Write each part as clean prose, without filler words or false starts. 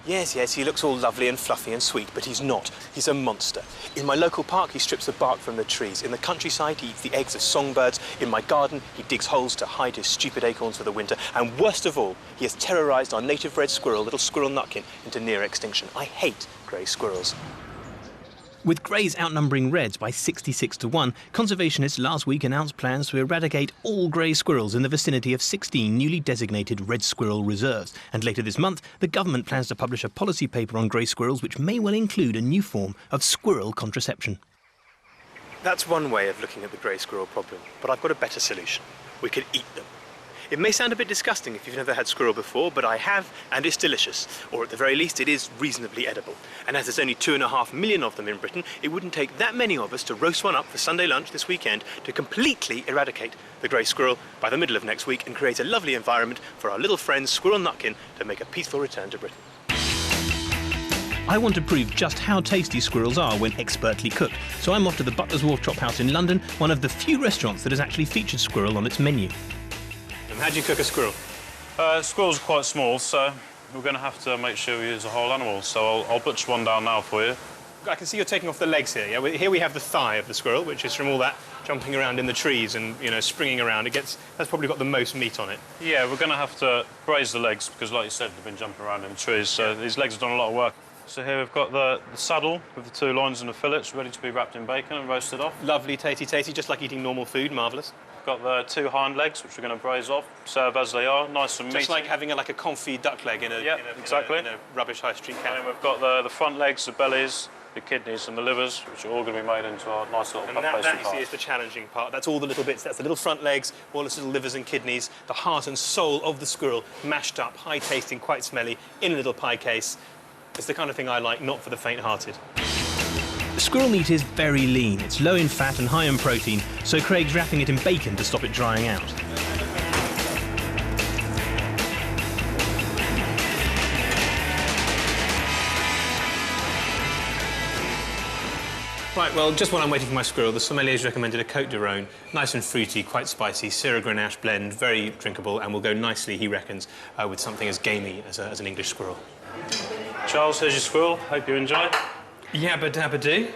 Yes, yes, he looks all lovely and fluffy and sweet, but he's not. He's a monster. In my local park, he strips the bark from the trees. In the countryside, he eats the eggs of songbirds. In my garden, he digs holes to hide his stupid acorns for the winter. And worst of all, he has terrorised our native red squirrel, little Squirrel Nutkin, into near extinction. I hate grey squirrels. With greys outnumbering reds by 66 to 1, conservationists last week announced plans to eradicate all grey squirrels in the vicinity of 16 newly designated red squirrel reserves. And later this month, the government plans to publish a policy paper on grey squirrels which may well include a new form of squirrel contraception. That's one way of looking at the grey squirrel problem, but I've got a better solution. We could eat them. It may sound a bit disgusting if you've never had squirrel before, but I have, and it's delicious. Or at the very least, it is reasonably edible. And as there's only 2.5 million of them in Britain, it wouldn't take that many of us to roast one up for Sunday lunch this weekend to completely eradicate the grey squirrel by the middle of next week and create a lovely environment for our little friend Squirrel Nutkin to make a peaceful return to Britain. I want to prove just how tasty squirrels are when expertly cooked, so I'm off to the Butler's Wharf Chop House in London, one of the few restaurants that has actually featured squirrel on its menu. How do you cook a squirrel? Squirrels are quite small, so we're going to have to make sure we use a whole animal. So I'll butcher one down now for you. I can see you're taking off the legs here. Yeah? Here we have the thigh of the squirrel, which is from all that jumping around in the trees and, you know, springing around. That's probably got the most meat on it. Yeah, we're going to have to braise the legs because, like you said, they've been jumping around in the trees, so these legs have done a lot of work. So here we've got the saddle with the 2 loins and the fillets ready to be wrapped in bacon and roasted off. Lovely, tasty, just like eating normal food. Marvellous. Got the 2 hind legs, which we're going to braise off, serve as they are, nice and meaty. Just like having a confit duck leg in a rubbish high street cafe. And then we've got the front legs, the bellies, the kidneys and the livers, which are all going to be made into our nice little puff pastry that, you see, is the challenging part. That's all the little bits. That's the little front legs, all the little livers and kidneys, the heart and soul of the squirrel, mashed up, high-tasting, quite smelly, in a little pie case. It's the kind of thing I like, not for the faint-hearted. Squirrel meat is very lean. It's low in fat and high in protein, so Craig's wrapping it in bacon to stop it drying out. Right, well, just while I'm waiting for my squirrel, the sommelier's recommended a Côte de Rhône. Nice and fruity, quite spicy, Syrah Grenache blend, very drinkable, and will go nicely, he reckons, with something as gamey as an English squirrel. Charles, here's your squirrel. Hope you enjoy. Yabba dabba do.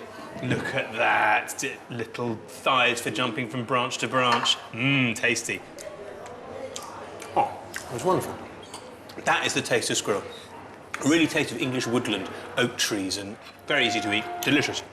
Look at that. Little thighs for jumping from branch to branch. Mmm, tasty. Oh, that was wonderful. That is the taste of squirrel. Really taste of English woodland, oak trees, and very easy to eat. Delicious.